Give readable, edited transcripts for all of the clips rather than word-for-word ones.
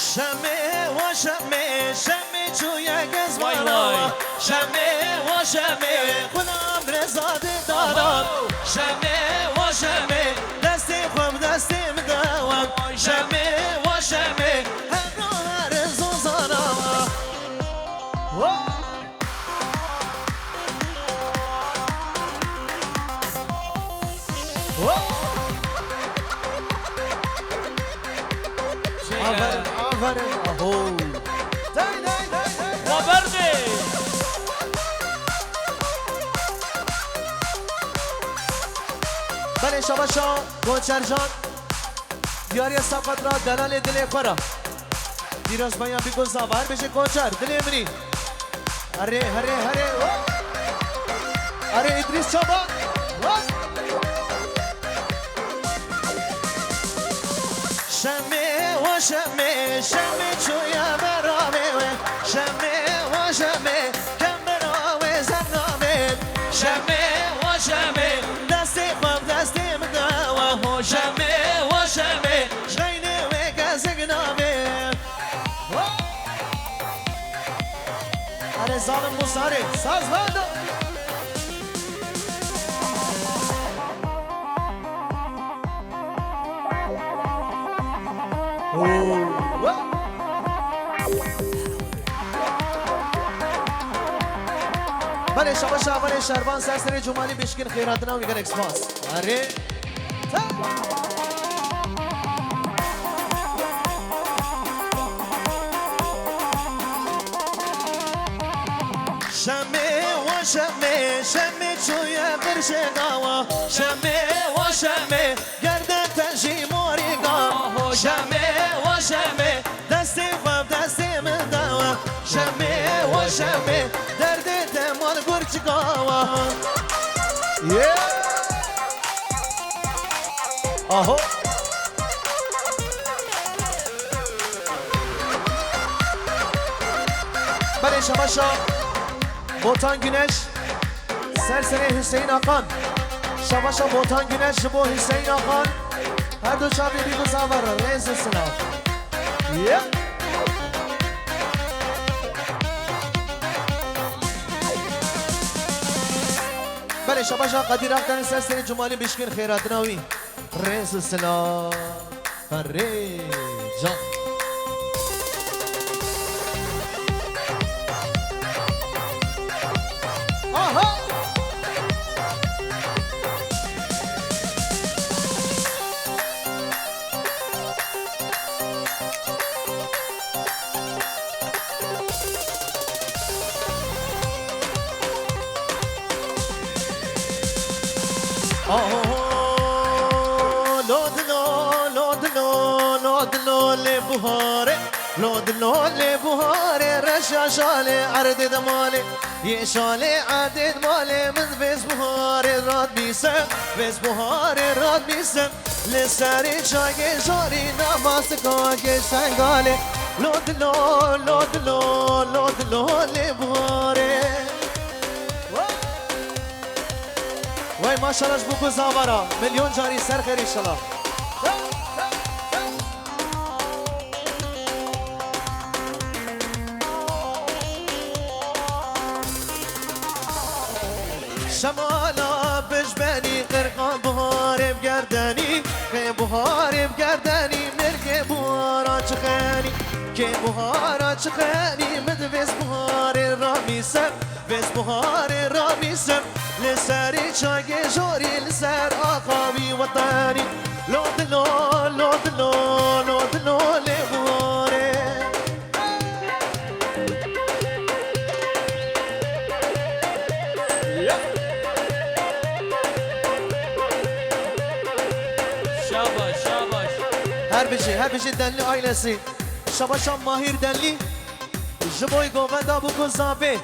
شمه و شمه شمه چویا گزمانا شمه و شمه خودم رزاد دارم شمه و شمه دستی خوب دستی مداوم شمه و شمه همراه رزو زارم آفرین اهو و برده بله شباشا گوچر جان دیاری سبقت را دلال دل خورا دیروز باید بگو زاور بشه گوچر دل منی هره هره هره هره ادریس چابا شمه و شمه شمه چویا برامه شمه و شمه کم برامه زنامه شمه و شمه دستی خواب دستی مداوه شمه و شمه شغینه و گزگنامه اره ظالم مصاره ساز بانده بله شباش اول شربان سرسری جمالی بشکن خیراتنا و میگن اکسپاس آره شمه و شمه شمه چویا برشه گاوا شمه و شمه گردن تنشی موری گاوا شمه و شمه دستی خواب دستی مداوا شمه و شمه درد دمان گرچ گاوا آهو بله شباشا بوتان گونش سرسره حسین آقان شباشا بوتان گونش بو حسین آقان هر دو شابی بیگو زاور ریز سلام بله شباشا قدیر اختن سرسره جمالی بشکن خیرات ناوی ریز سلام فری جان لودلو بهاره رشا شاله عرض دماله یه شاله عدد ماله من بس بهاره راد بیسم بس بهاره راد بیسم لسری چاگه جاری نماز کاگه سنگاله لودلو بهاره وای ماشاءالله بو زاورا میلیون جاری سر خیر انشالله شمالا بجبنی قرقا بهاره بگردنی که بهاره بگردنی مرگ بهارا چخنی که بهارا چخنی مد بس بهاره را میسم بس بهاره را میسم لسری چاگه جوری لسر آقاوی وطنی لودلو لبهاره هر بشه دنلی آیلسی شباشم ماهیر دنلی جبوی گووندا بکن زابه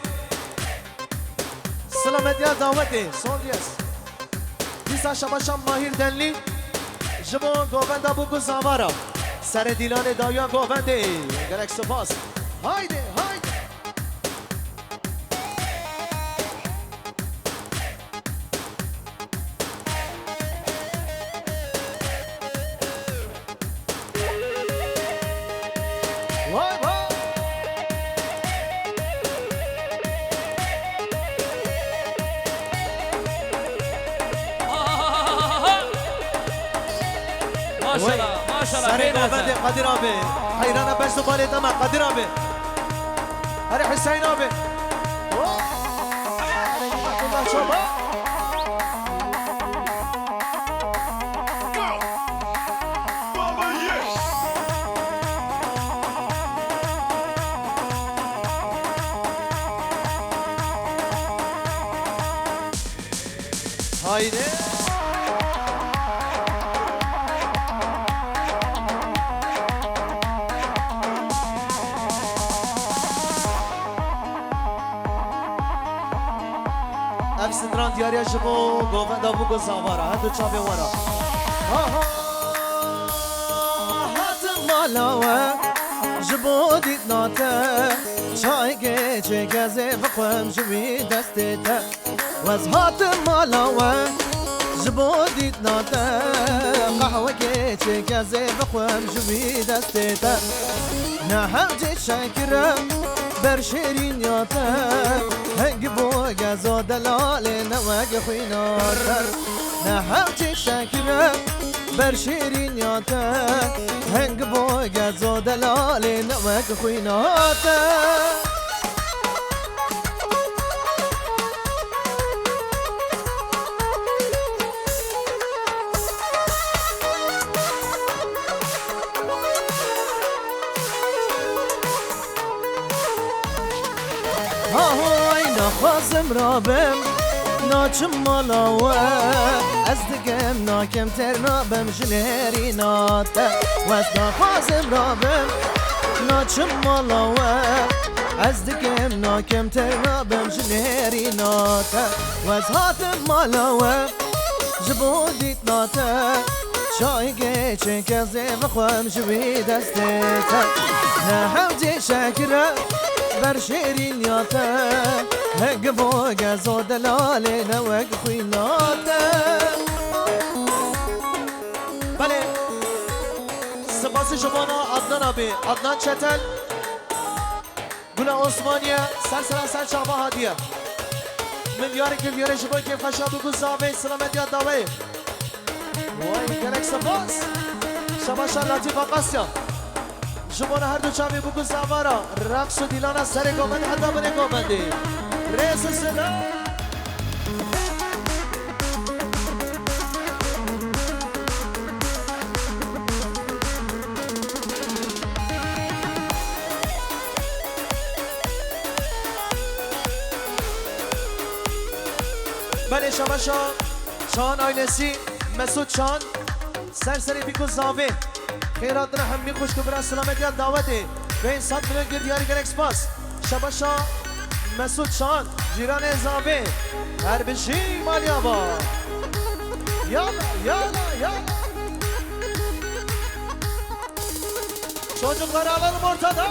سلامت یا دعوته سولیس دیسا شباشم ماهیر دنلی جبو گووندا بکن زامارا سر دیلان دایا گوونده گلک سپاس هایده وای وای ماشاءالله ماشاءالله سري نوبدي قدر ابي حيران بس بالي تمام قدر ابي هري حسين ابي هايدي افسدران دیاری جبو گووندا بو زاوارا هندو چاوی ورا هات مالاوا جبو دیت ناته چای گچه گزه بخوام جوی دستته واز هات مالاوا جبو دیت ناته قهوه گچه گزه بخوام جوی دستته نه همجه شکرم بر شیرین یاته هنگ بو گزا دلال نوگ خویناتر نه همچه شکرم بر شیرین یاته هنگ بو گزا دلال نوگ خویناتر خازم رابم ناچم مالاوه از دگم ناکم تر نابم جنری ناته وز خازم رابم ناچم مالاوه از دگم ناکم تر نابم جنری ناته وز هاتم مالاوه جبو دیت ناته چای گچه کزه بخوام جوی دسته نه همجه شکره بر شیرین یاته هنگ بو گزو دلال نوگ خویناته بله سپاس شمانا عدنان آبی عدنان چتل گل عثمانیه سر شعبه هادیه ملیار گلیار شبای که خشا بگو زاوه سلامت یاد داوه وای گلک سپاس شبا شان لطیف آقاسیا شمانا هر دو چاوی بگو زاوارا رقص و دیلانا سر گامند حتی بره گامندی ریس سلام بله شما شان آینسی مسعود شان سرسری بیکو زاوه خیرات را همی خوش که برای سلامت یاد دعوته به این 100 میلیون گردیاری گلکس پاس شباشا مسعود شان جیران زاوه هر بشی مالی آبا یالا یالا یالا çocuklar alalım ortada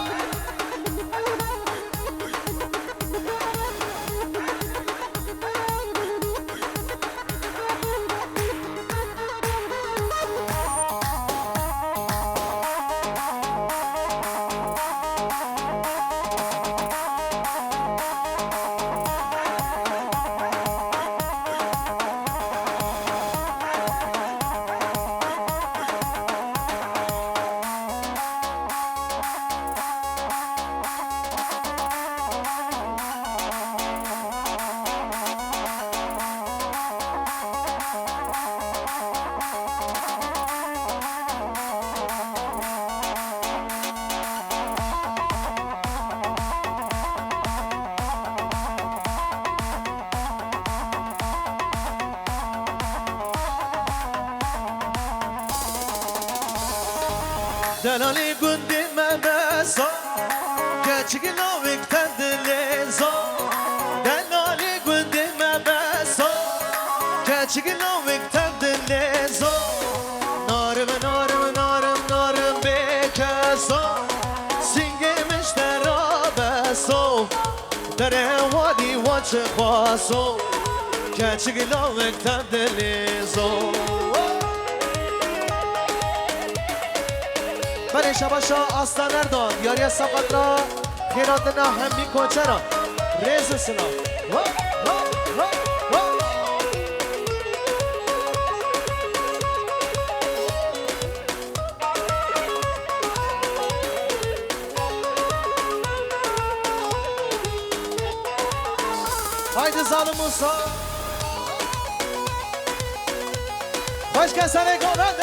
دلالی گندی مبسا کچکی نوک تندلیزا دلالی گندی مبسا کچکی نوک تندلیزا نارم نارم نارم نارم بکسا سینگه مشترا بسو در وادی وچه باسو کچکی نوک تندلیزا بله شباشا آستان اردان یاری سقط را خیراتنا همی کوچرا ریز سلام haydi zalim Musa başka sana gönder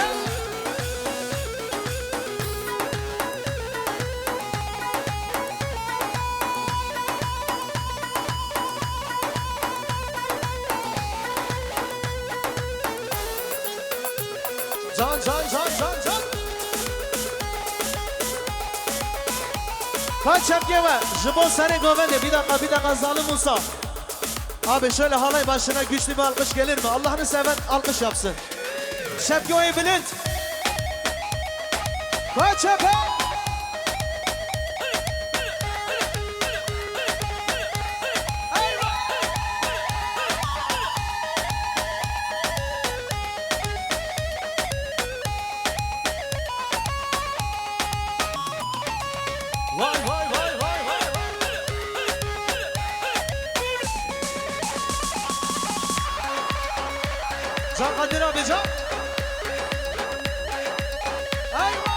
can kaç şapke var jibon sana gönder bir dakika zalim Musa abi şöyle halay başına güçlü bir alkış gelir mi? Allah'ını seven alkış yapsın. Şevki oyu bilin. Kaç yapı? Vay. Can Kadir abi can. Ayva.